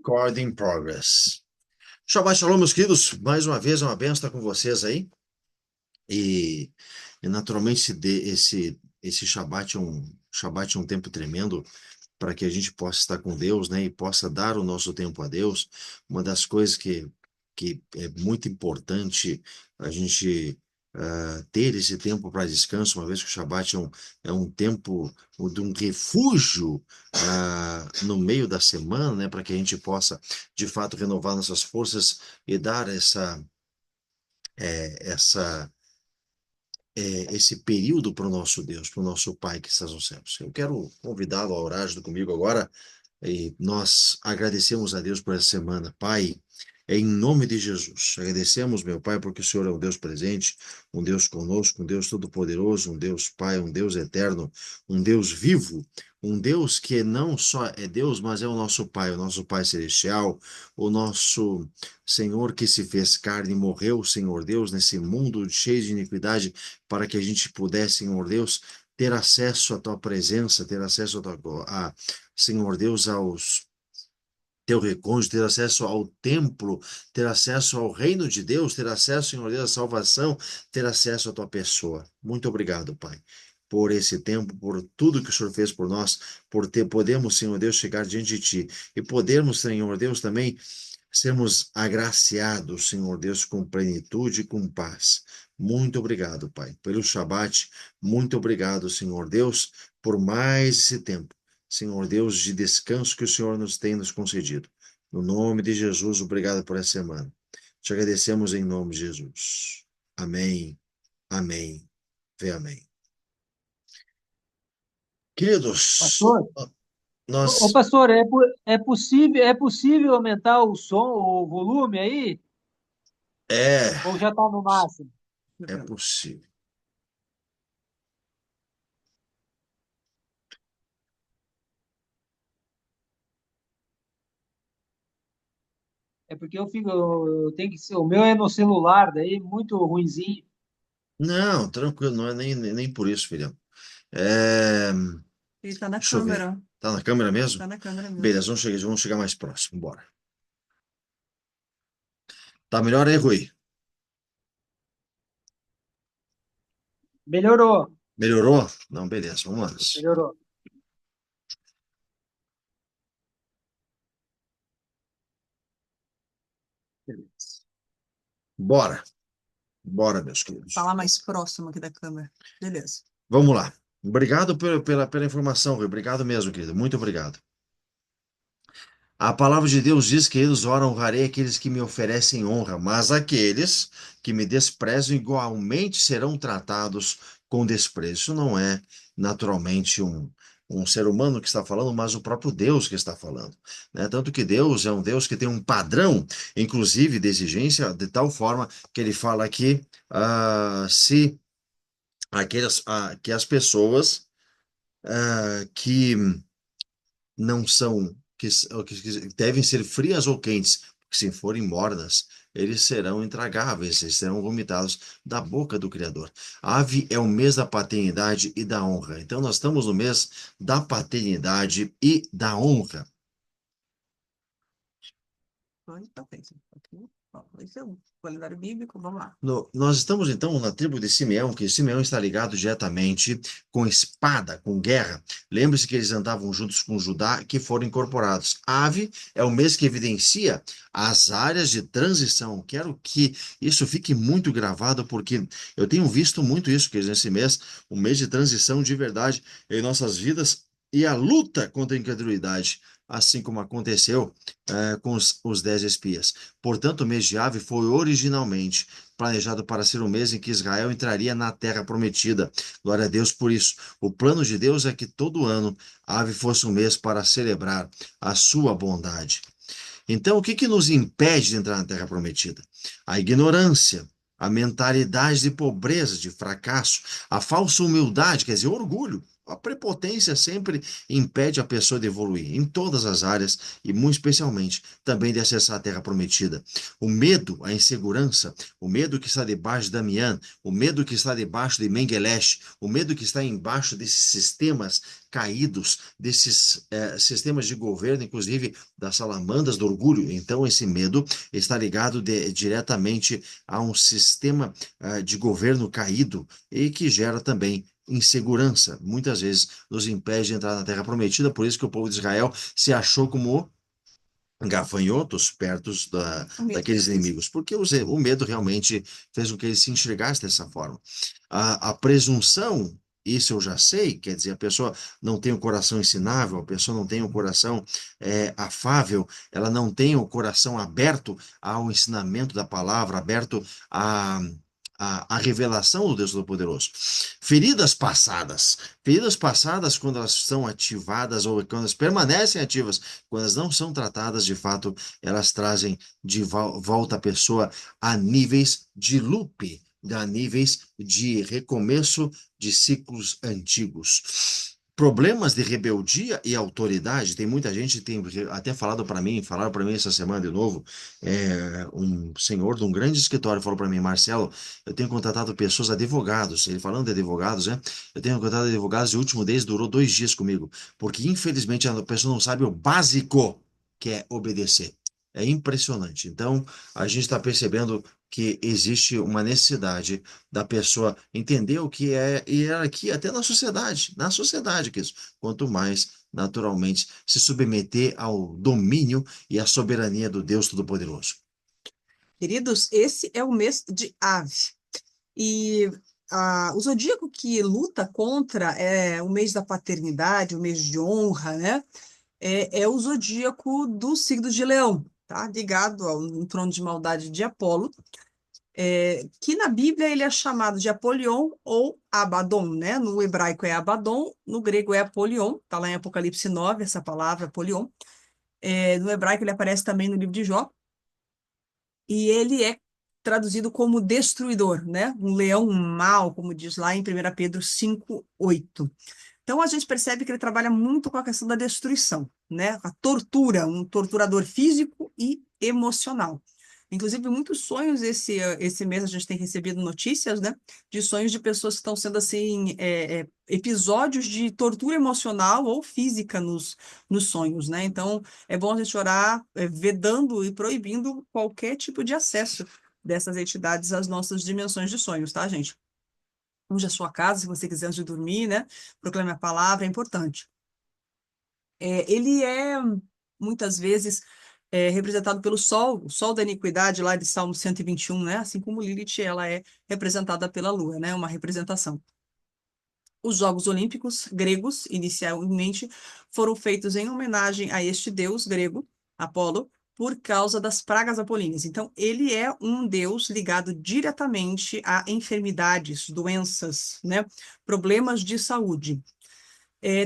Record in progress. Shabbat Shalom, meus queridos. Mais uma vez, é uma benção estar com vocês aí. E, naturalmente, esse Shabbat é um tempo tremendo para que a gente possa estar com Deus, né? E possa dar o nosso tempo a Deus. Uma das coisas que é muito importante a gente ter esse tempo para descanso, uma vez que o Shabbat é um tempo de um refúgio no meio da semana, né? Para que a gente possa, de fato, renovar nossas forças e dar essa esse período para o nosso Deus, para o nosso Pai que está nos céus. Eu quero convidá-lo a orar junto comigo agora e nós agradecemos a Deus por essa semana. Pai, em nome de Jesus, agradecemos, meu Pai, porque o Senhor é um Deus presente, um Deus conosco, um Deus todo-poderoso, um Deus Pai, um Deus eterno, um Deus vivo, um Deus que não só é Deus, mas é o nosso Pai celestial, o nosso Senhor que se fez carne e morreu, Senhor Deus, nesse mundo cheio de iniquidade, para que a gente pudesse, Senhor Deus, ter acesso à tua presença, ter acesso Senhor Deus, aos teu recôndito, ter acesso ao templo, ter acesso ao reino de Deus, ter acesso, Senhor Deus, à salvação, ter acesso à tua pessoa. Muito obrigado, Pai, por esse tempo, por tudo que o Senhor fez por nós, podemos, Senhor Deus, chegar diante de ti e podermos, Senhor Deus, também sermos agraciados, Senhor Deus, com plenitude e com paz. Muito obrigado, Pai, pelo Shabat. Muito obrigado, Senhor Deus, por mais esse tempo. Senhor Deus, de descanso que o Senhor nos tem nos concedido. No nome de Jesus, obrigado por essa semana. Te agradecemos em nome de Jesus. Amém, amém, e amém. Queridos, Pastor, nós... pastor, é possível aumentar o som, o volume aí? É, Ou já está no máximo? é possível. É porque eu tenho que ser, o meu é no celular, daí muito ruinzinho. Não, tranquilo, não é nem por isso, filhão. É, Ele tá na deixa eu ver. câmera. Tá na câmera mesmo? Tá na câmera mesmo. Beleza, vamos chegar mais próximo. Bora. Tá melhor aí, Rui? Melhorou, Melhorou? Não, beleza, vamos lá. melhorou. Bora. Bora, meus queridos. Falar mais próximo aqui da câmera. Beleza. Vamos lá. Obrigado pela informação, Rui. Obrigado mesmo, querido. Muito obrigado. A palavra de Deus diz que eles honrarei aqueles que me oferecem honra, mas aqueles que me desprezam igualmente serão tratados com desprezo. Isso não é naturalmente um ser humano que está falando, mas o próprio Deus que está falando, né? Tanto que Deus é um Deus que tem um padrão, inclusive de exigência, de tal forma que ele fala aqui, se que as pessoas que não são, que devem ser frias ou quentes, porque se forem mornas, eles serão intragáveis, eles serão vomitados da boca do Criador. Ave é o mês da paternidade e da honra. Então, nós estamos no mês da paternidade e da honra. Então, fez. Aqui. Ó, esse é o calendário bíblico. Vamos lá. Nós estamos então na tribo de Simeão, que Simeão está ligado diretamente com espada, com guerra. Lembre-se que eles andavam juntos com Judá, que foram incorporados. Ave é o mês que evidencia as áreas de transição. Quero que isso fique muito gravado, porque eu tenho visto muito isso, que nesse mês, um mês de transição de verdade em nossas vidas e a luta contra a incredulidade, assim como aconteceu com os 10 espias. Portanto, o mês de Ave foi originalmente planejado para ser o mês em que Israel entraria na terra prometida. Glória a Deus por isso. O plano de Deus é que todo ano Ave fosse um mês para celebrar a sua bondade. Então, o que nos impede de entrar na terra prometida? A ignorância, a mentalidade de pobreza, de fracasso, a falsa humildade, quer dizer, o orgulho. A prepotência sempre impede a pessoa de evoluir em todas as áreas e, muito especialmente, também de acessar a terra prometida. O medo, a insegurança, o medo que está debaixo de Damián, o medo que está debaixo de Mengelesh, o medo que está embaixo desses sistemas caídos, desses sistemas de governo, inclusive das salamandras do orgulho. Então, esse medo está ligado diretamente a um sistema de governo caído e que gera também insegurança. Muitas vezes nos impede de entrar na Terra Prometida, por isso que o povo de Israel se achou como gafanhotos perto O medo daqueles fez. inimigos, porque o medo realmente fez com que eles se enxergassem dessa forma. A presunção, isso eu já sei, quer dizer, a pessoa não tem o coração ensinável, a pessoa não tem o coração afável, ela não tem o coração aberto ao ensinamento da palavra, aberto à revelação do Deus Todo-Poderoso. Feridas passadas, quando elas são ativadas ou quando elas permanecem ativas, quando elas não são tratadas de fato, elas trazem de volta a pessoa a níveis de loop, a níveis de recomeço de ciclos antigos. Problemas de rebeldia e autoridade, tem muita gente que tem até falaram para mim essa semana de novo, um senhor de um grande escritório falou para mim, Marcelo, eu tenho contratado pessoas, advogados, ele falando de advogados, né? Eu tenho contratado advogados e o último deles durou 2 dias comigo, porque infelizmente a pessoa não sabe o básico que é obedecer. É impressionante. Então, a gente está percebendo que existe uma necessidade da pessoa entender o que é hierarquia, até na sociedade, que isso. Quanto mais, naturalmente, se submeter ao domínio e à soberania do Deus Todo-Poderoso. Queridos, esse é o mês de Ave. E o zodíaco que luta contra o mês da paternidade, o mês de honra, né? É o zodíaco do signo de Leão, tá? Ligado ao um trono de maldade de Apolo, que na Bíblia ele é chamado de Apolion ou Abaddon, né? No hebraico é Abaddon, no grego é Apolion, tá lá em Apocalipse 9, essa palavra Apolion. No hebraico ele aparece também no livro de Jó, e ele é traduzido como destruidor, né? Um leão mau, como diz lá em 1 Pedro 5:8. Então a gente percebe que ele trabalha muito com a questão da destruição, né? A tortura, um torturador físico e emocional. Inclusive, muitos sonhos esse mês a gente tem recebido notícias, né? De sonhos de pessoas que estão sendo, assim, episódios de tortura emocional ou física nos sonhos, né? Então, é bom a gente orar, vedando e proibindo qualquer tipo de acesso dessas entidades às nossas dimensões de sonhos, tá, gente? Unja a sua casa, se você quiser, antes de dormir, né? Proclame a palavra, é importante. Ele é, muitas vezes, representado pelo sol, o sol da iniquidade, lá de Salmo 121, né? Assim como Lilith, ela é representada pela lua, né? Uma representação. Os Jogos Olímpicos gregos, inicialmente, foram feitos em homenagem a este deus grego, Apolo, por causa das pragas apolíneas. Então, ele é um deus ligado diretamente a enfermidades, doenças, né? Problemas de saúde.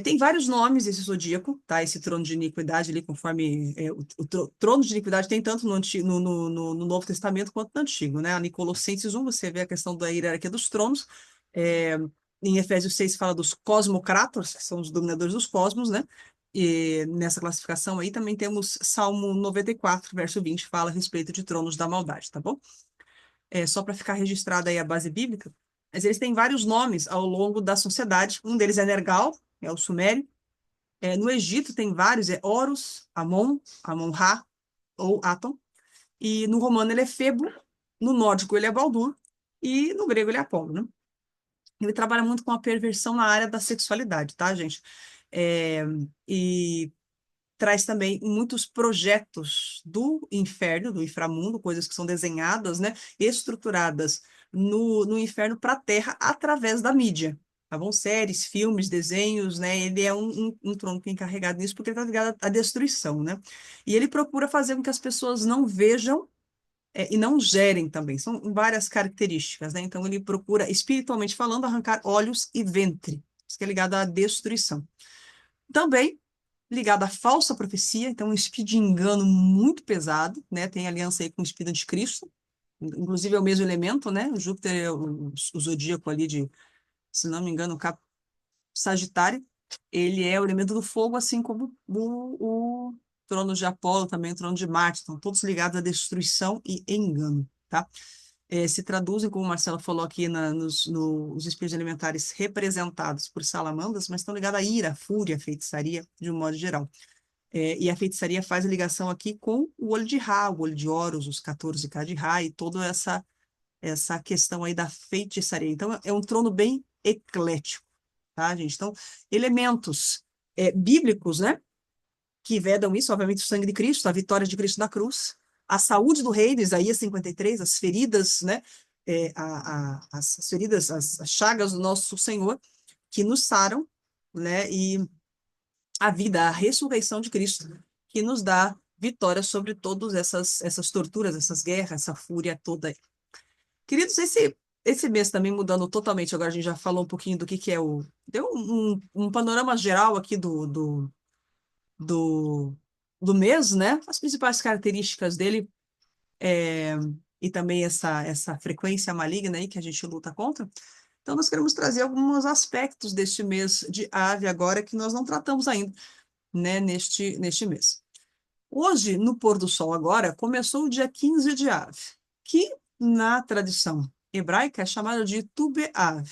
Tem vários nomes esse zodíaco, tá? Esse trono de iniquidade ali, conforme trono de iniquidade tem tanto no Novo Testamento quanto no Antigo, né? Em Colossenses 1 você vê a questão da hierarquia dos tronos. É, em Efésios 6 fala dos cosmocratos, que são os dominadores dos cosmos, né? E nessa classificação aí também temos Salmo 94, verso 20, fala a respeito de tronos da maldade, tá bom? Só para ficar registrada aí a base bíblica. Mas eles têm vários nomes ao longo da sociedade. Um deles é Nergal, é o sumério. No Egito tem vários, é Horus, Amon, Amon-Ra ou Aton. E no romano ele é Febo, no nórdico ele é Baldur e no grego ele é Apolo, né? Ele trabalha muito com a perversão na área da sexualidade, tá, gente? E traz também muitos projetos do inferno, do inframundo, coisas que são desenhadas, né, estruturadas no inferno para a Terra através da mídia, tá bom? Séries, filmes, desenhos, né? Ele é um tronco encarregado nisso porque ele está ligado à destruição, né? E ele procura fazer com que as pessoas não vejam e não gerem também. São várias características, né? Então ele procura, espiritualmente falando, arrancar olhos e ventre, isso que é ligado à destruição. Também ligado à falsa profecia, então um espírito de engano muito pesado, né? Tem aliança aí com o espírito de Cristo, inclusive é o mesmo elemento, né? O Júpiter é o zodíaco ali de, se não me engano, Sagitário, ele é o elemento do fogo, assim como o trono de Apolo, também o trono de Marte, estão todos ligados à destruição e engano, tá? Se traduzem, como o Marcelo falou aqui, nos espíritos elementares representados por salamandras, mas estão ligados à ira, à fúria, à feitiçaria, de um modo geral. E a feitiçaria faz a ligação aqui com o olho de Ra, o olho de Horus, os 14K de Ra e toda essa questão aí da feitiçaria. Então, é um trono bem eclético, tá, gente? Então, elementos bíblicos, né, que vedam isso, obviamente, o sangue de Cristo, a vitória de Cristo na cruz, a saúde do rei, de Isaías 53, as feridas, né, as feridas, as chagas do nosso Senhor, que nos saram, né, e a vida, a ressurreição de Cristo, que nos dá vitória sobre todas essas torturas, essas guerras, essa fúria toda aí. Queridos, esse mês também mudando totalmente, agora a gente já falou um pouquinho do que é deu um panorama geral aqui do, do mês, né? As principais características dele, e também essa frequência maligna aí que a gente luta contra. Então, nós queremos trazer alguns aspectos deste mês de ave agora que nós não tratamos ainda, né, neste mês. Hoje, no pôr do sol agora, começou o dia 15 de Ave, que na tradição hebraica é chamado de Tu B'Av.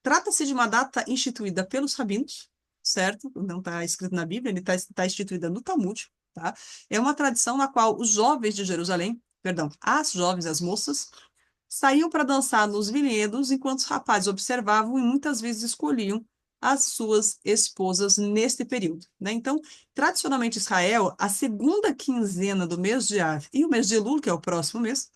Trata-se de uma data instituída pelos rabinos, certo? Não está escrito na Bíblia, ele está instituída no Talmud, tá? É uma tradição na qual os jovens de Jerusalém, perdão, as jovens, as moças, saíam para dançar nos vinhedos, enquanto os rapazes observavam e muitas vezes escolhiam as suas esposas neste período, né? Então, tradicionalmente Israel, a segunda quinzena do mês de Av e o mês de Elul, que é o próximo mês,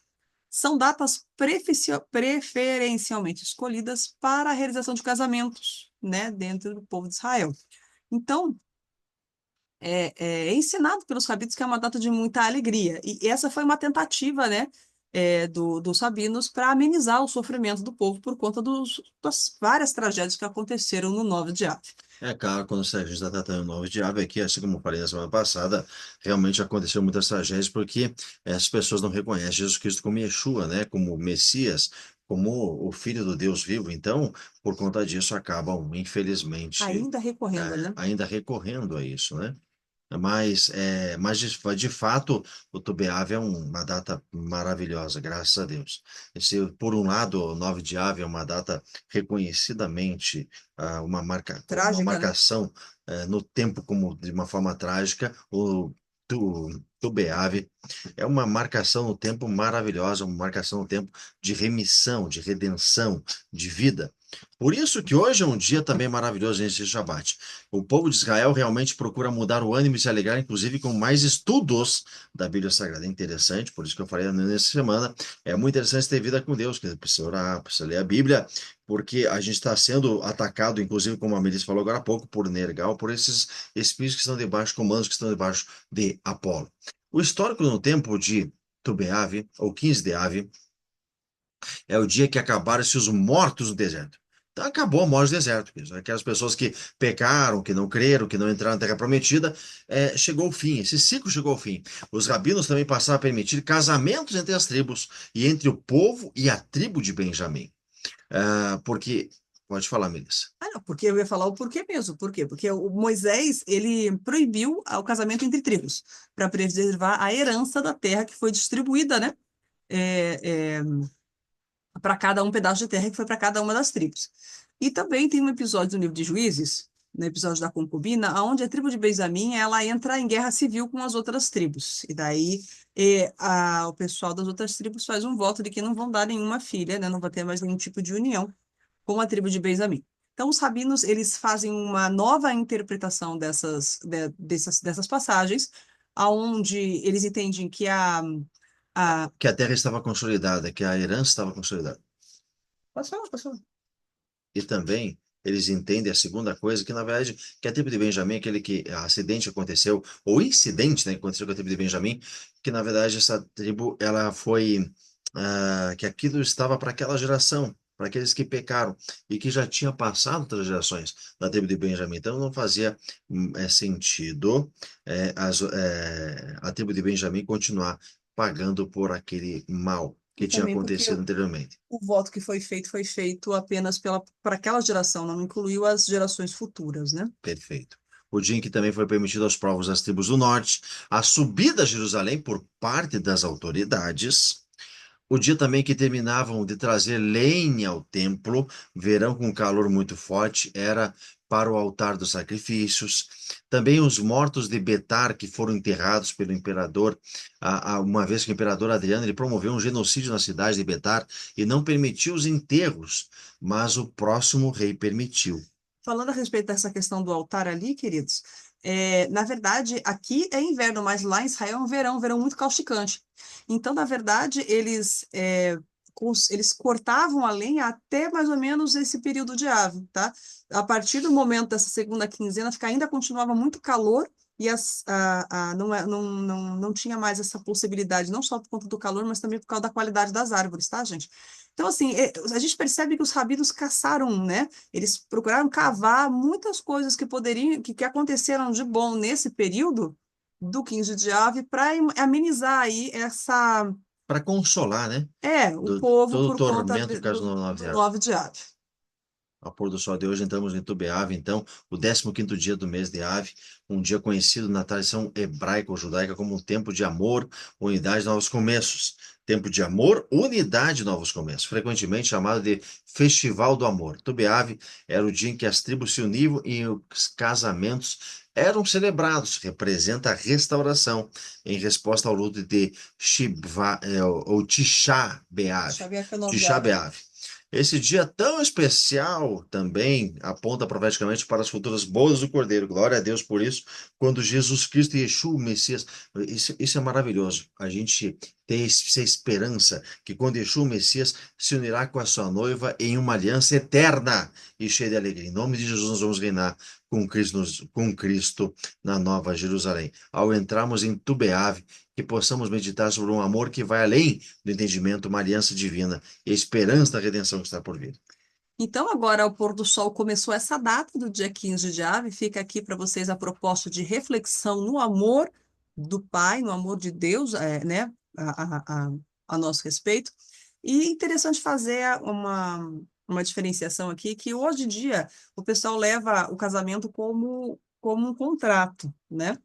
são datas preferencialmente escolhidas para a realização de casamentos, né, dentro do povo de Israel. Então, é ensinado pelos rabinos que é uma data de muita alegria. E essa foi uma tentativa, né, dos rabinos para amenizar o sofrimento do povo por conta das várias tragédias que aconteceram no 9 de Av. É claro, quando a gente está tratando o novo diabo aqui, assim como eu falei na semana passada, realmente aconteceu muitas tragédias porque as pessoas não reconhecem Jesus Cristo como Yeshua, né, como Messias, como o Filho do Deus vivo. Então, por conta disso, acabam, infelizmente, Ainda recorrendo, né? ainda recorrendo a isso, né? Mas de fato, o Tubeave é uma data maravilhosa, graças a Deus. Por um lado, o 9 de Ave é uma data reconhecidamente uma Trágica, né? marcação no tempo como de uma forma trágica. O Tubeave é uma marcação no tempo maravilhosa, uma marcação no tempo de remissão, de redenção, de vida. Por isso que hoje é um dia também maravilhoso nesse Shabat. O povo de Israel realmente procura mudar o ânimo e se alegrar, inclusive com mais estudos da Bíblia Sagrada. É interessante, por isso que eu falei nessa semana, é muito interessante ter vida com Deus, que precisa orar, precisa ler a Bíblia, porque a gente está sendo atacado, inclusive, como a Melissa falou agora há pouco, por Nergal, por esses espíritos que estão debaixo, comandos que estão debaixo de Apolo. O histórico no tempo de Tubeave, ou 15 de Ave, é o dia que acabaram-se os mortos no deserto. Então acabou a morte no deserto. Aquelas pessoas que pecaram, que não creram, que não entraram na Terra Prometida, chegou o fim. Esse ciclo chegou ao fim. Os rabinos também passaram a permitir casamentos entre as tribos e entre o povo e a tribo de Benjamim. Porque, pode falar, Melissa. Não, porque eu ia falar o porquê mesmo. Por quê? Porque o Moisés, ele proibiu o casamento entre tribos, para preservar a herança da terra que foi distribuída, né? Para cada um pedaço de terra que foi para cada uma das tribos. E também tem um episódio do livro de Juízes, no episódio da concubina, onde a tribo de Benjamim ela entra em guerra civil com as outras tribos. E daí o pessoal das outras tribos faz um voto de que não vão dar nenhuma filha, né? Não vai ter mais nenhum tipo de união com a tribo de Benjamim. Então, os rabinos eles fazem uma nova interpretação dessas passagens, aonde eles entendem que a... Que a terra estava consolidada, que a herança estava consolidada. Posso falar, posso falar? E também eles entendem a segunda coisa, que na verdade, que a tribo de Benjamim, aquele que acidente aconteceu, ou incidente, né, que aconteceu com a tribo de Benjamim, que na verdade essa tribo, ela foi, que aquilo estava para aquela geração, para aqueles que pecaram, e que já tinha passado outras gerações da tribo de Benjamim. Então não fazia sentido a tribo de Benjamim continuar pagando por aquele mal. E que tinha também porque acontecido anteriormente. o voto que foi feito apenas para aquela geração, não incluiu as gerações futuras, né? Perfeito. O dia em que também foi permitido aos povos das tribos do norte a subida a Jerusalém por parte das autoridades. O dia também que terminavam de trazer lenha ao templo, verão com calor muito forte, era para o altar dos sacrifícios. Também os mortos de Betar, que foram enterrados pelo imperador, uma vez que o imperador Adriano ele promoveu um genocídio na cidade de Betar e não permitiu os enterros, mas o próximo rei permitiu. Falando a respeito dessa questão do altar ali, queridos, na verdade, aqui é inverno, mas lá em Israel é um verão muito causticante. Então, na verdade, eles cortavam a lenha até mais ou menos esse período de Ave, tá? A partir do momento dessa segunda quinzena, que ainda continuava muito calor e não tinha mais essa possibilidade, não só por conta do calor, mas também por causa da qualidade das árvores, tá, gente? Então, assim, a gente percebe que os rabinos caçaram, né? Eles procuraram cavar muitas coisas que poderiam, que aconteceram de bom nesse período do 15 de Ave para amenizar aí Para consolar, né? o povo Todo o por conta tormento por causa do 9 de do Ave. 9 de Ave. Ao pôr do sol de hoje, entramos em Tubeave, então, o 15º dia do mês de Ave, um dia conhecido na tradição hebraica ou judaica como um tempo de amor, unidade, novos começos. Tempo de amor, unidade, novos começos, frequentemente chamado de Festival do Amor. Tubeave era o dia em que as tribos se uniam e os casamentos eram celebrados, representa a restauração, em resposta ao luto de ou Tisha B'Av. Xavier que é o 9 de Tisha Ave. B'Av. Esse dia tão especial também aponta profeticamente para as futuras bodas do Cordeiro. Glória a Deus por isso. Quando Jesus Cristo e Yeshua, o Messias, isso é maravilhoso. A gente ter essa esperança que quando Yeshua, o Messias, se unirá com a sua noiva em uma aliança eterna e cheia de alegria. Em nome de Jesus, nós vamos reinar com Cristo na Nova Jerusalém. Ao entrarmos em Tubeave, que possamos meditar sobre um amor que vai além do entendimento, uma aliança divina e a esperança da redenção que está por vir. Então, agora, ao pôr do sol, começou essa data do dia 15 de Ave. Fica aqui para vocês a proposta de reflexão no amor do Pai, no amor de Deus, né, a nosso respeito. E é interessante fazer uma diferenciação aqui, que hoje em dia o pessoal leva o casamento como um contrato, né?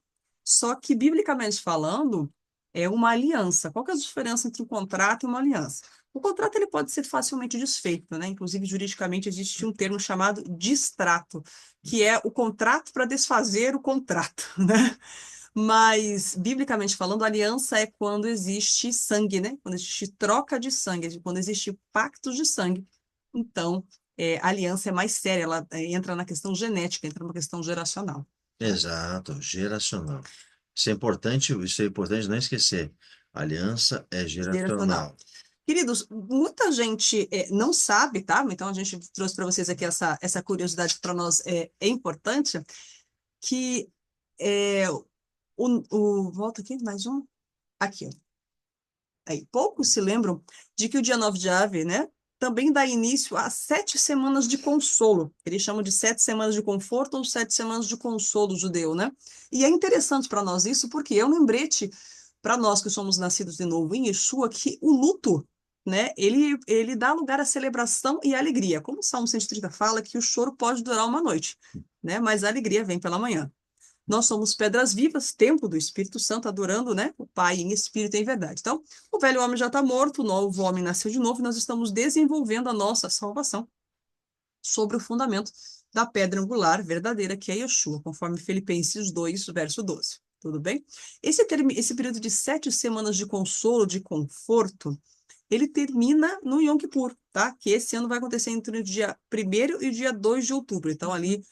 Só que, biblicamente falando, é uma aliança. Qual que é a diferença entre um contrato e uma aliança? O contrato ele pode ser facilmente desfeito, né? Inclusive, juridicamente, existe um termo chamado distrato, que é o contrato para desfazer o contrato, né? Mas, biblicamente falando, aliança é quando existe sangue, né? Quando existe troca de sangue, quando existe pacto de sangue. Então, a aliança é mais séria, ela entra na questão genética, entra na questão geracional. Exato, geracional. Isso é importante não esquecer. Aliança é Geracional. geracional. Queridos, muita gente não sabe, tá? Então a gente trouxe para vocês aqui essa curiosidade que para nós é importante, que volta aqui, mais um. Aqui, ó. Aí, poucos se lembram de que o dia 9 de Ave, né? Também dá início a 7 semanas de consolo. Eles chamam de 7 semanas de conforto ou 7 semanas de consolo judeu, né? E é interessante para nós isso, porque é um lembrete para nós que somos nascidos de novo em Yeshua, que o luto, né, ele dá lugar à celebração e à alegria. Como o Salmo 130 fala, que o choro pode durar uma noite, né, mas a alegria vem pela manhã. Nós somos pedras vivas, templo do Espírito Santo, adorando, né, o Pai em espírito e em verdade. Então, o velho homem já está morto, o novo homem nasceu de novo, e nós estamos desenvolvendo a nossa salvação sobre o fundamento da pedra angular verdadeira, que é Yeshua, conforme Filipenses 2, verso 12. Tudo bem? Esse período de 7 semanas de consolo, de conforto, ele termina no Yom Kippur, tá? Que esse ano vai acontecer entre o dia 1º e o dia 2 de outubro. Então, ali,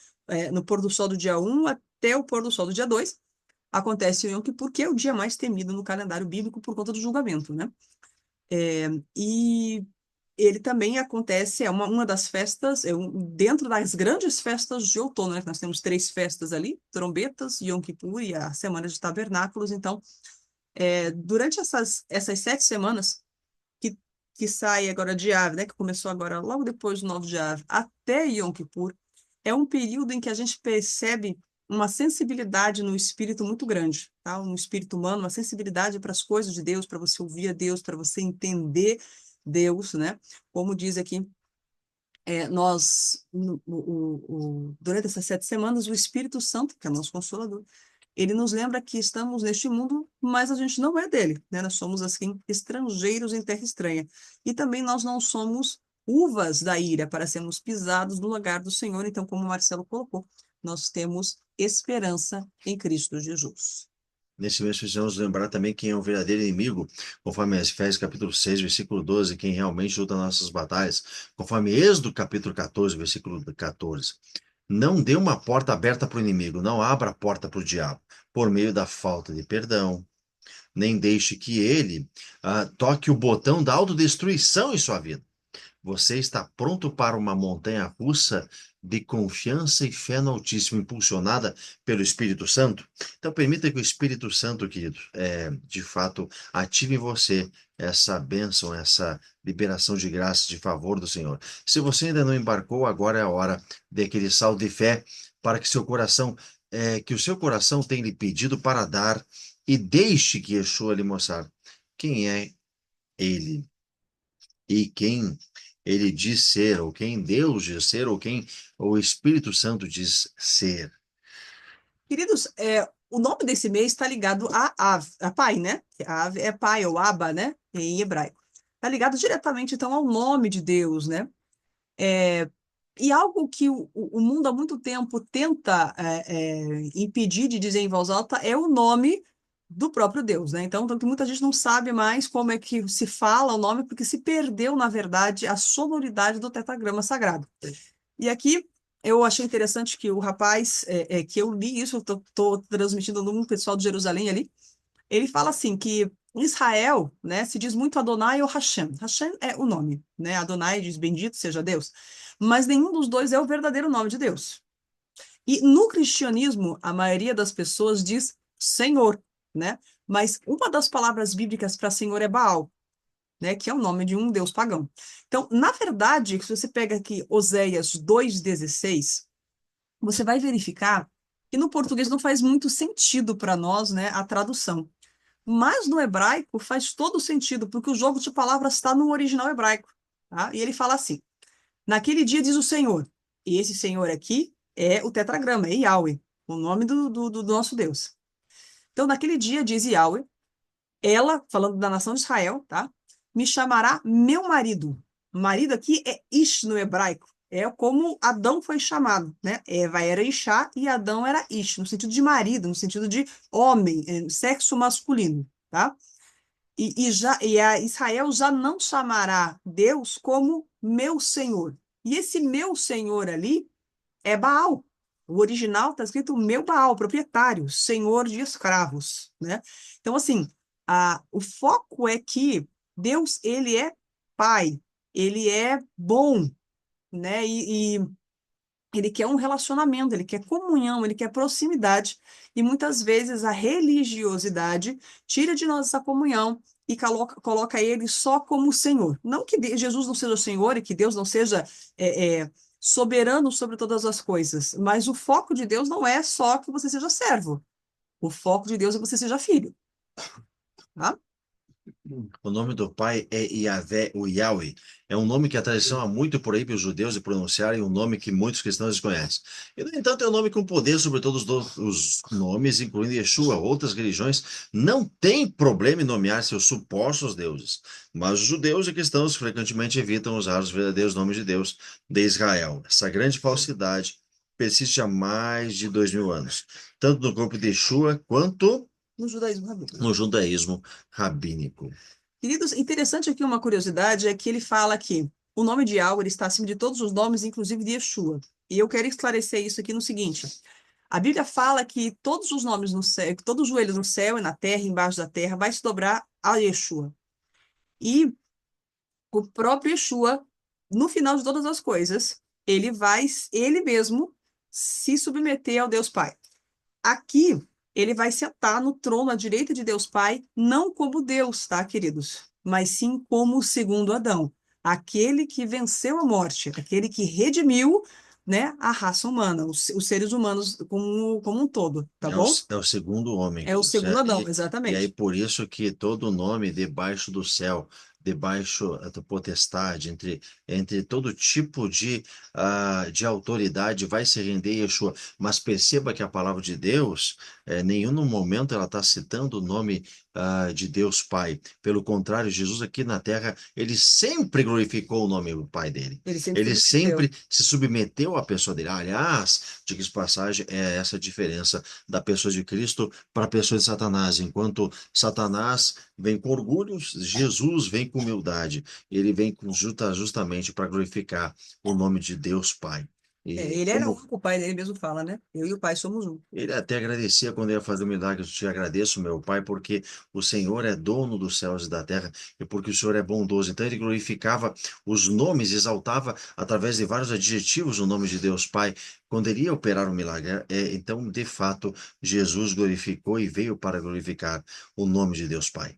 no pôr do sol do dia 1 até o pôr do sol do dia 2, acontece o Yom Kippur, que é o dia mais temido no calendário bíblico por conta do julgamento, né? E ele também acontece, é uma das festas, dentro das grandes festas de outono, né? Nós temos 3 festas ali, trombetas, Yom Kippur e a Semana de Tabernáculos. Então, durante essas 7 semanas, que sai agora de Ave, né? Que começou agora logo depois do 9 de Ave, até Yom Kippur, é um período em que a gente percebe uma sensibilidade no espírito muito grande, tá? No espírito humano, uma sensibilidade para as coisas de Deus, para você ouvir a Deus, para você entender Deus, né? Como diz aqui, durante essas 7 semanas, o Espírito Santo, que é nosso Consolador, ele nos lembra que estamos neste mundo, mas a gente não é dele, né? Nós somos, assim, estrangeiros em terra estranha. E também nós não somos uvas da ira para sermos pisados no lugar do Senhor. Então, como o Marcelo colocou, nós temos esperança em Cristo Jesus. Nesse mês precisamos lembrar também quem é o verdadeiro inimigo, conforme Efésios capítulo 6, versículo 12, quem realmente luta nossas batalhas, conforme Êxodo capítulo 14, versículo 14. Não dê uma porta aberta para o inimigo, não abra a porta para o diabo, por meio da falta de perdão, nem deixe que ele toque o botão da autodestruição em sua vida. Você está pronto para uma montanha-russa de confiança e fé no Altíssimo, impulsionada pelo Espírito Santo? Então, permita que o Espírito Santo, querido, de fato, ative em você essa bênção, essa liberação de graça, de favor do Senhor. Se você ainda não embarcou, agora é a hora daquele salto de fé para que que o seu coração tenha lhe pedido para dar e deixe que Yeshua lhe mostrar quem é Ele e quem ele diz ser, ou quem Deus diz ser, ou quem o Espírito Santo diz ser. Queridos, o nome desse mês está ligado a Av, a pai, né? A Av é pai, ou Abba, né? Em hebraico. Está ligado diretamente, então, ao nome de Deus, né? E algo que o mundo há muito tempo tenta impedir de dizer em voz alta é o nome do próprio Deus, né? Então, muita gente não sabe mais como é que se fala o nome, porque se perdeu, na verdade, a sonoridade do tetragrama sagrado. E aqui eu achei interessante que o rapaz, que eu li isso, eu estou transmitindo no pessoal de Jerusalém ali, ele fala assim que Israel, né, se diz muito Adonai ou Hashem. Hashem é o nome, né? Adonai diz bendito seja Deus, mas nenhum dos dois é o verdadeiro nome de Deus. E no cristianismo, a maioria das pessoas diz Senhor, né? Mas uma das palavras bíblicas para Senhor é Baal, né, que é o nome de um deus pagão. Então, na verdade, se você pega aqui Oséias 2,16, você vai verificar que no português não faz muito sentido para nós, né, a tradução. Mas no hebraico faz todo sentido, porque o jogo de palavras está no original hebraico. Tá? E ele fala assim: naquele dia diz o Senhor, e esse Senhor aqui é o tetragrama, é Yahweh, o nome do nosso Deus. Então, naquele dia diz Yahweh, ela, falando da nação de Israel, tá? Me chamará meu marido. Marido aqui é Ish no hebraico. É como Adão foi chamado, né? Eva era Ishá e Adão era Ish, no sentido de marido, no sentido de homem, sexo masculino, tá? E a Israel já não chamará Deus como meu Senhor. E esse meu Senhor ali é Baal. O original está escrito meu Baal, proprietário, senhor de escravos, né? Então, assim, o foco é que Deus, ele é pai, ele é bom, né? E ele quer um relacionamento, ele quer comunhão, ele quer proximidade. E muitas vezes a religiosidade tira de nós essa comunhão e coloca ele só como Senhor. Não que Jesus não seja o Senhor e que Deus não seja soberano sobre todas as coisas, mas o foco de Deus não é só que você seja servo. O foco de Deus é que você seja filho. Tá? O nome do pai é Yahvé, o Yahweh. É um nome que a tradição há muito por aí para os judeus de pronunciarem, um nome que muitos cristãos desconhecem. E, no entanto, é um nome com poder sobre todos os nomes, incluindo Yeshua. Outras religiões não têm problema em nomear seus supostos deuses, mas os judeus e cristãos frequentemente evitam usar os verdadeiros nomes de Deus de Israel. Essa grande falsidade persiste há mais de 2000 anos, tanto no corpo de Yeshua quanto No judaísmo rabínico. no judaísmo rabínico. Queridos, interessante aqui uma curiosidade é que ele fala que o nome de Yahweh está acima de todos os nomes, inclusive de Yeshua. E eu quero esclarecer isso aqui no seguinte: a Bíblia fala que todos os nomes no céu, todo joelho no céu e na terra, embaixo da terra, vai se dobrar a Yeshua. E o próprio Yeshua, no final de todas as coisas, ele mesmo, se submeter ao Deus Pai. Aqui, ele vai sentar no trono à direita de Deus Pai, não como Deus, tá, queridos? Mas sim como o segundo Adão. Aquele que venceu a morte, aquele que redimiu né, a raça humana, os seres humanos como um todo, tá bom? É o segundo homem, É o queridos. segundo Adão, E aí, exatamente. por isso que todo nome debaixo do céu, debaixo da potestade, entre todo tipo de autoridade, vai se render a Yeshua. Mas perceba que a palavra de Deus, nenhum momento ela está citando o nome de Deus Pai. Pelo contrário, Jesus aqui na terra, ele sempre glorificou o nome do Pai dele. Ele sempre Ele submeteu. sempre se submeteu à pessoa dele. Aliás, diga de passagem, é essa a diferença da pessoa de Cristo para a pessoa de Satanás. Enquanto Satanás vem com orgulho, Jesus vem com humildade. Ele vem justamente para glorificar o nome de Deus Pai. E Ele era um, como o pai dele mesmo fala, né? Eu e o pai somos um. ele até agradecia quando ia fazer o milagre, eu te agradeço, meu Pai, porque o Senhor é dono dos céus e da terra e porque o Senhor é bondoso. Então ele glorificava os nomes, exaltava através de vários adjetivos o nome de Deus Pai. Quando ele ia operar o milagre, então, de fato, Jesus glorificou e veio para glorificar o nome de Deus Pai.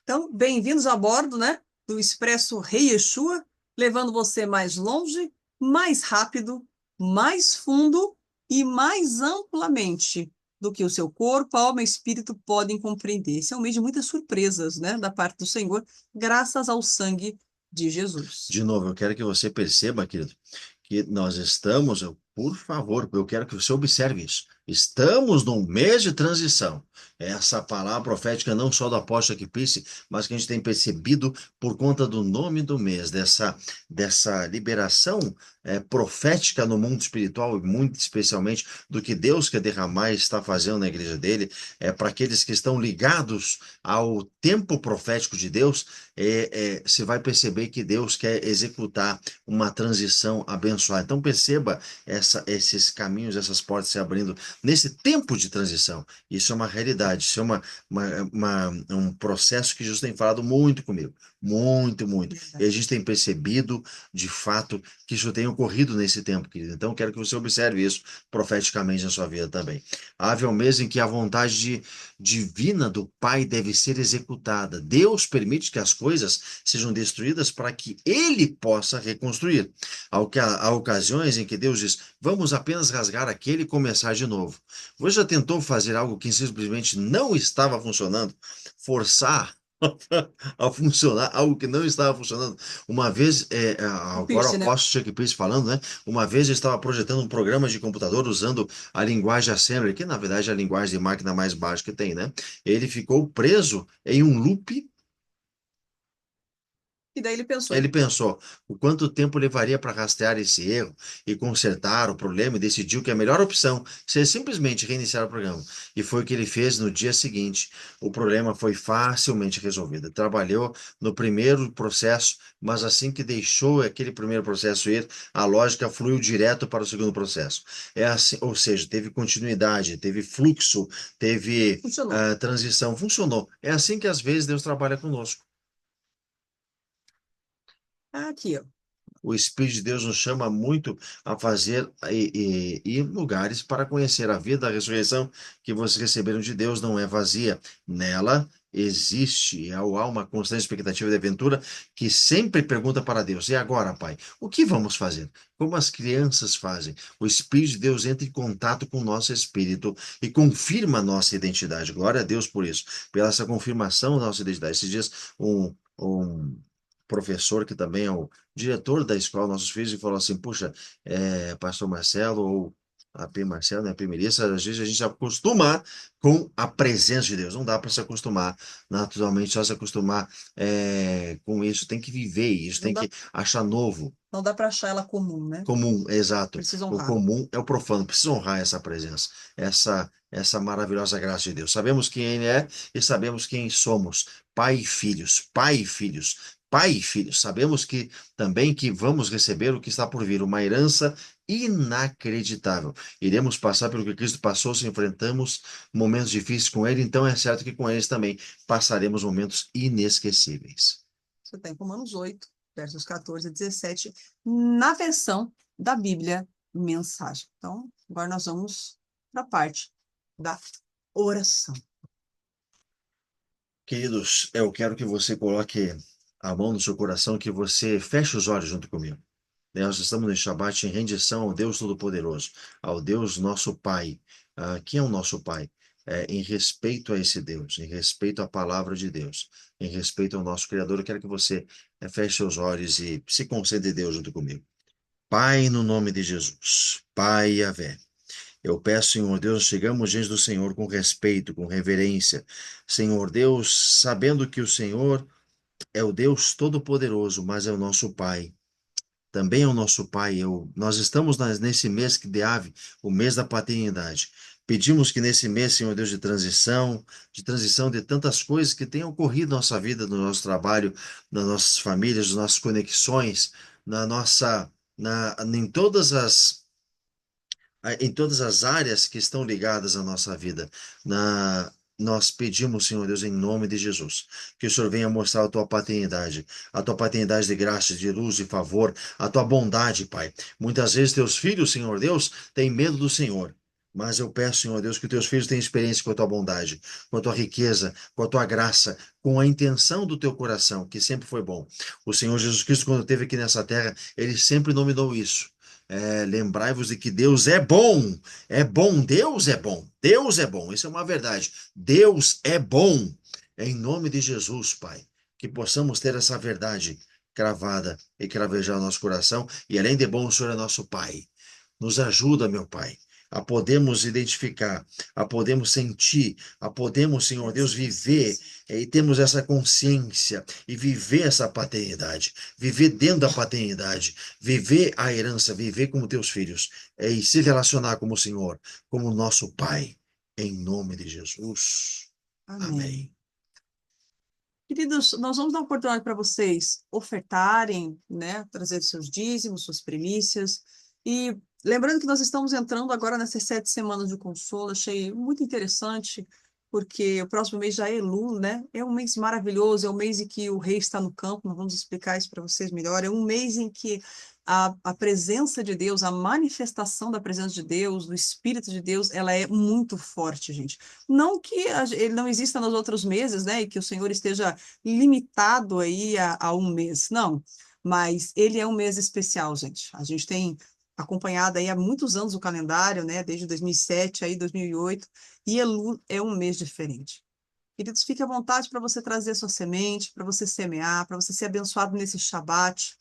Então, bem-vindos a bordo, né, do Expresso Rei Yeshua, levando você mais longe, mais rápido, mais fundo e mais amplamente do que o seu corpo, alma e espírito podem compreender. Esse é um mês de muitas surpresas, né, da parte do Senhor, graças ao sangue de Jesus. De novo, eu quero que você perceba, querido, que nós estamos, por favor, eu quero que você observe isso. Estamos num mês de transição. Essa palavra profética não só do apóstolo Equipice, mas que a gente tem percebido por conta do nome do mês, dessa liberação profética no mundo espiritual, e muito especialmente do que Deus quer derramar e está fazendo na igreja dele, para aqueles que estão ligados ao tempo profético de Deus, você vai perceber que Deus quer executar uma transição abençoada. Então perceba esses caminhos, essas portas se abrindo nesse tempo de transição. Isso é uma realidade, isso é um processo que Jesus tem falado muito comigo, muito, muito. E a Verdade. gente tem percebido, de fato, que isso tem ocorrido nesse tempo, querido. Então quero que você observe isso profeticamente na sua vida também. Haja o mês em que a vontade divina do Pai deve ser executada. Deus permite que as coisas sejam destruídas para que Ele possa reconstruir. Há ocasiões em que Deus diz: vamos apenas rasgar aquele e começar de novo. Você já tentou fazer algo que simplesmente não estava funcionando? Forçar a funcionar algo que não estava funcionando. Uma vez, O agora o Pierce, né? apóstolo Chuck Pierce falando, né? Uma vez eu estava projetando um programa de computador usando a linguagem Assembly, que na verdade é a linguagem de máquina mais baixa que tem, né? Ele ficou preso em um loop. E daí ele Ele pensou, pensou o quanto tempo levaria para rastrear esse erro e consertar o problema e decidiu que a melhor opção seria simplesmente reiniciar o programa. E foi o que ele fez no dia seguinte. O problema foi facilmente resolvido. Trabalhou no primeiro processo, mas assim que deixou aquele primeiro processo ir, a lógica fluiu direto para o segundo processo. É assim, ou seja, teve continuidade, teve fluxo, teve funcionou. transição, funcionou. É assim que às vezes Deus trabalha conosco. Aqui, ó. O Espírito de Deus nos chama muito a fazer e ir lugares para conhecer a vida, a ressurreição que vocês receberam de Deus não é vazia. Nela existe, há uma constante expectativa de aventura que sempre pergunta para Deus: e agora, Pai, o que vamos fazer? Como as crianças fazem. O Espírito de Deus entra em contato com o nosso espírito e confirma a nossa identidade. Glória a Deus por isso, pela essa confirmação da nossa identidade. Esses dias, um professor que também é o diretor da escola, nossos filhos, e falou assim: puxa, pastor Marcelo, ou a P. Marcelo, né, a P. Melissa, às vezes a gente se acostuma com a presença de Deus. Não dá para se acostumar naturalmente, só se acostumar com isso. Tem que viver isso, Não tem dá, que achar novo. não dá para achar ela comum, né? Comum, exato. Precisa O honrar. comum é o profano. Precisa honrar essa presença, essa maravilhosa graça de Deus. Sabemos quem Ele é e sabemos quem somos. Pai e filhos, pai e filhos, pai e filhos. Sabemos que também que vamos receber o que está por vir, uma herança inacreditável. Iremos passar pelo que Cristo passou se enfrentamos momentos difíceis com Ele, então é certo que com eles também passaremos momentos inesquecíveis. Você tem Romanos 8, versos 14 a 17, na versão da Bíblia Mensagem. Então, agora nós vamos para a parte da oração. Queridos, eu quero que você coloque a mão no seu coração, que você feche os olhos junto comigo. né? Nós estamos no Shabat em rendição ao Deus Todo-Poderoso, ao Deus nosso Pai. Quem é o nosso Pai? Em respeito a esse Deus, em respeito à palavra de Deus, em respeito ao nosso Criador, eu quero que você feche seus olhos e se concentre em Deus junto comigo. Pai, no nome de Jesus, Pai Yahvé, eu peço, Senhor Deus, chegamos diante do Senhor com respeito, com reverência, Senhor Deus, sabendo que o Senhor é o Deus Todo-Poderoso, mas é o nosso Pai. Também é o nosso Pai. Nós estamos nesse mês que de Ave, o mês da paternidade. Pedimos que nesse mês, Senhor Deus, de transição de tantas coisas que têm ocorrido na nossa vida, no nosso trabalho, nas nossas famílias, nas nossas conexões, na nossa, em em todas as áreas que estão ligadas à nossa vida. Nós pedimos, Senhor Deus, em nome de Jesus, que o Senhor venha mostrar a tua paternidade de graça, de luz, de favor, a tua bondade, Pai. Muitas vezes teus filhos, Senhor Deus, têm medo do Senhor. Mas eu peço, Senhor Deus, que teus filhos tenham experiência com a tua bondade, com a tua riqueza, com a tua graça, com a intenção do teu coração, que sempre foi bom. O Senhor Jesus Cristo, quando esteve aqui nessa terra, ele sempre nominou isso. Lembrai-vos de que Deus é bom, Deus é bom, isso é uma verdade. Deus é bom, em nome de Jesus, Pai, que possamos ter essa verdade cravada e cravejar no nosso coração, e além de bom, o Senhor é nosso Pai. Nos ajuda, meu Pai, a podermos identificar, a podermos sentir, a podermos, Senhor Deus, viver e temos essa consciência e viver essa paternidade, viver dentro da paternidade, viver a herança, viver como teus filhos e se relacionar como o Senhor, como nosso Pai, em nome de Jesus. Amém. Amém. Queridos, nós vamos dar uma oportunidade para vocês ofertarem, né, trazer seus dízimos, suas primícias. E lembrando que nós estamos entrando agora nessas 7 semanas de consolo, achei muito interessante, porque o próximo mês já é Elul, né? É um mês maravilhoso, é um mês em que o rei está no campo, nós vamos explicar isso para vocês melhor. É um mês em que a presença de Deus, a manifestação da presença de Deus, do Espírito de Deus, ela é muito forte, gente. Não que ele não exista nos outros meses, né? E que o Senhor esteja limitado aí a um mês. Não, mas ele é um mês especial, gente. A gente tem acompanhado aí há muitos anos o calendário, né? Desde 2007, aí 2008, e Elul é um mês diferente. Queridos, fique à vontade para você trazer sua semente, para você semear, para você ser abençoado nesse Shabat.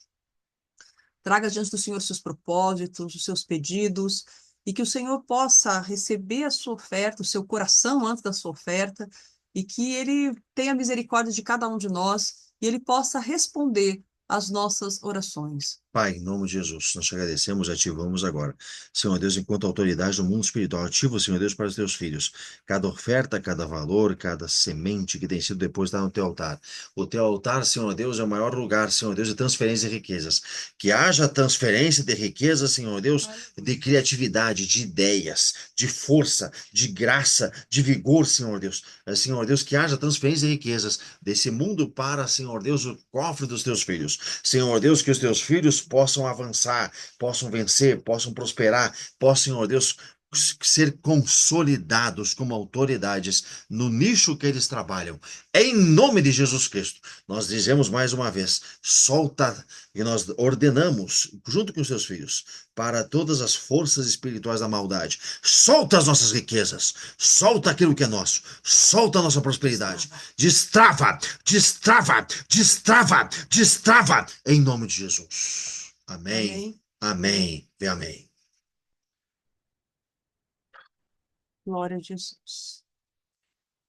Traga diante do Senhor seus propósitos, os seus pedidos, e que o Senhor possa receber a sua oferta, o seu coração antes da sua oferta, e que Ele tenha misericórdia de cada um de nós, e Ele possa responder às nossas orações. Pai, em nome de Jesus, nós te agradecemos e ativamos agora. Senhor Deus, enquanto autoridade do mundo espiritual, ativa, Senhor Deus, para os teus filhos. Cada oferta, cada valor, cada semente que tem sido depositada no teu altar. O teu altar, Senhor Deus, é o maior lugar, Senhor Deus, de transferência de riquezas. Que haja transferência de riquezas, Senhor Deus, de criatividade, de ideias, de força, de graça, de vigor, Senhor Deus. Senhor Deus, que haja transferência de riquezas desse mundo para, Senhor Deus, o cofre dos teus filhos. Senhor Deus, que os teus filhos possam avançar, possam vencer, possam prosperar, possam, Senhor Deus, ser consolidados como autoridades no nicho que eles trabalham. Em nome de Jesus Cristo, nós dizemos mais uma vez, solta, e nós ordenamos, junto com os seus filhos, para todas as forças espirituais da maldade, solta as nossas riquezas, solta aquilo que é nosso, solta a nossa prosperidade, destrava, destrava, destrava, destrava, em nome de Jesus. Amém, amém e amém. Glória a Jesus.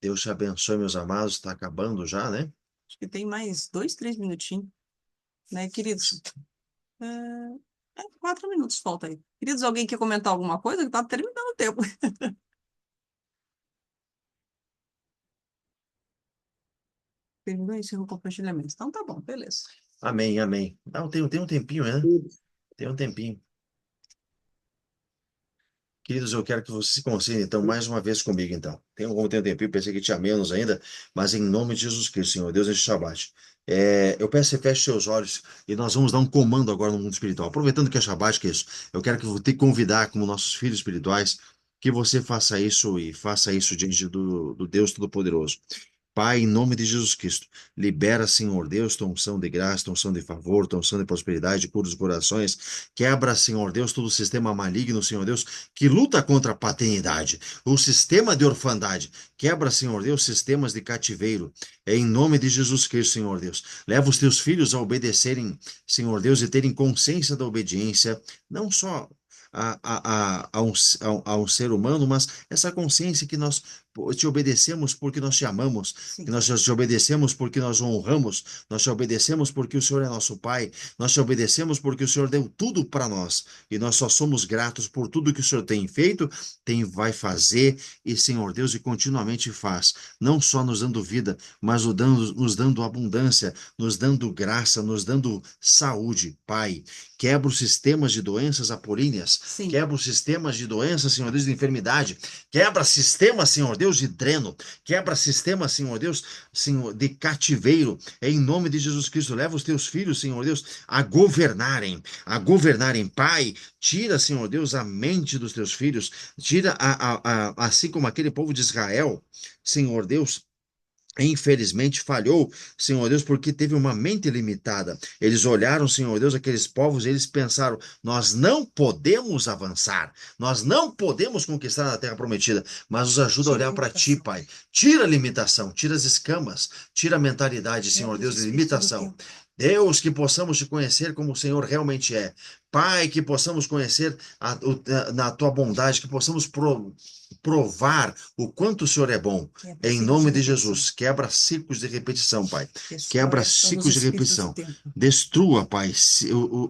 Deus te abençoe, meus amados. Está acabando já, né? Acho que tem mais 2, 3 minutinhos, né, queridos? 4 minutos falta aí. Queridos, alguém quer comentar alguma coisa? Que está terminando o tempo. Terminou e encerrou o compartilhamento. Então tá bom, beleza. Amém, amém. Não, tem um tempinho, né? Tem um tempinho. Queridos, eu quero que vocês se concentrem, então, mais uma vez comigo, então. Como tem um tempinho, pensei que tinha menos ainda, mas em nome de Jesus Cristo, Senhor, Deus, neste Shabat. Eu peço que você feche seus olhos e nós vamos dar um comando agora no mundo espiritual. Aproveitando que é Shabat, que é isso, eu quero que eu vou te convidar como nossos filhos espirituais, que você faça isso e faça isso diante do Deus Todo-Poderoso. Pai, em nome de Jesus Cristo, libera, Senhor Deus, tua unção de graça, tua unção de favor, tua unção de prosperidade, cura os corações. Quebra, Senhor Deus, todo o sistema maligno, Senhor Deus, que luta contra a paternidade, o sistema de orfandade. Quebra, Senhor Deus, sistemas de cativeiro. Em nome de Jesus Cristo, Senhor Deus. Leva os teus filhos a obedecerem, Senhor Deus, e terem consciência da obediência, não só a um ser humano, mas essa consciência que nós te obedecemos porque nós te amamos, que Sim. nós te obedecemos porque nós honramos, nós te obedecemos porque o Senhor é nosso Pai, nós te obedecemos porque o Senhor deu tudo para nós e nós só somos gratos por tudo que o Senhor tem feito, vai fazer e, Senhor Deus, e continuamente faz, não só nos dando vida, mas nos dando abundância, nos dando graça, nos dando saúde, Pai. Quebra os sistemas de doenças apolíneas, Sim. quebra os sistemas de doenças, Senhor Deus, de enfermidade, quebra sistemas, Senhor Deus, de dreno, quebra sistemas, Senhor Deus, Senhor, de cativeiro, em nome de Jesus Cristo. Leva os teus filhos, Senhor Deus, a governarem, Pai. Tira, Senhor Deus, a mente dos teus filhos, tira, assim como aquele povo de Israel, Senhor Deus, infelizmente falhou, Senhor Deus, porque teve uma mente limitada. Eles olharam, Senhor Deus, aqueles povos, e eles pensaram: nós não podemos avançar, nós não podemos conquistar a terra prometida, mas nos ajuda a Tira a olhar para ti, limitação. Pai. Tira a limitação, tira as escamas, tira a mentalidade, Senhor Quebra os Deus, de espíritos do limitação. tempo. Deus, que possamos te conhecer como o Senhor realmente é. Pai, que possamos conhecer na tua bondade, que possamos provar o quanto o Senhor é bom. Quebra Em ciclos de nome de repetição. Jesus, quebra ciclos de repetição, Pai. Destrói Quebra a ação dos ciclos de espíritos do repetição. tempo. Destrua, Pai,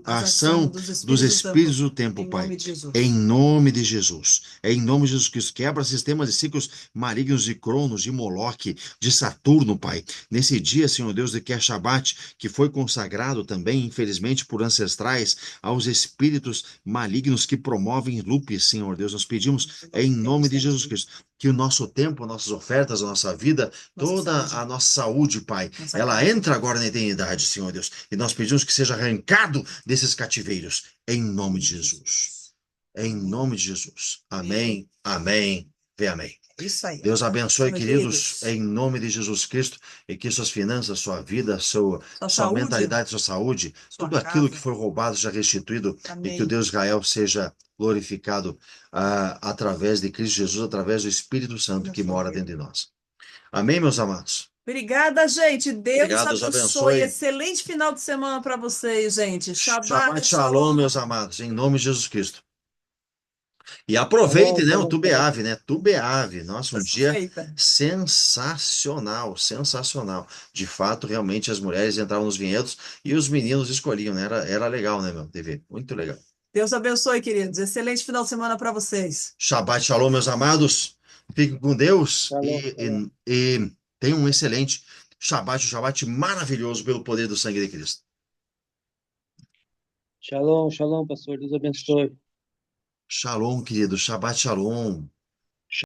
a As ação ações dos dos espíritos do tempo. espíritos do tempo, Em Pai. nome de Jesus. Em nome de Jesus. Em nome de Jesus Cristo. Quebra sistemas de ciclos malignos de Cronos, de Moloque, de Saturno, Pai. Nesse dia, Senhor Deus, de que é Shabat, que foi consagrado também, infelizmente, por ancestrais, aos espíritos malignos que promovem lupes, Senhor Deus. Nós pedimos, em nome de Jesus Cristo, que o nosso tempo, nossas ofertas, a nossa vida, Nossa toda saúde. a nossa saúde, Pai, Nossa ela casa. entra agora na eternidade, Senhor Deus. E nós pedimos que seja arrancado desses cativeiros, em nome de Jesus. Em nome de Jesus. Amém, amém, e amém. É isso aí. Deus abençoe, Amém, queridos, queridos. em nome de Jesus Cristo, e que suas finanças, sua vida, Sua sua saúde, mentalidade, sua saúde, sua tudo aquilo que casa. foi roubado seja restituído, e que o Amém. Deus Israel seja glorificado através de Cristo Jesus, através do Espírito Santo Na que sua mora vida. dentro de nós. Amém, meus amados? Obrigada, gente. Deus Obrigado, Deus abençoe. abençoe. Excelente final de semana para vocês, gente. Shabbat Shabbat shalom, shalom. meus amados, em nome de Jesus Cristo. E aproveite, Shalom, né, o shalom, shalom. Tubeave, né? Tubeave. Nossa, um dia Feita. sensacional, sensacional. De fato, realmente, as mulheres entravam nos vinhedos e os meninos escolhiam, né? Era legal, né, meu? TV, muito legal. Deus abençoe, queridos. Excelente final de semana para vocês. Shabbat shalom, meus amados. Fiquem com Deus Shalom, shalom. e tenham um excelente Shabbat maravilhoso pelo poder do sangue de Cristo. Shalom, shalom, pastor. Deus abençoe. Shalom, querido. Shabbat shalom.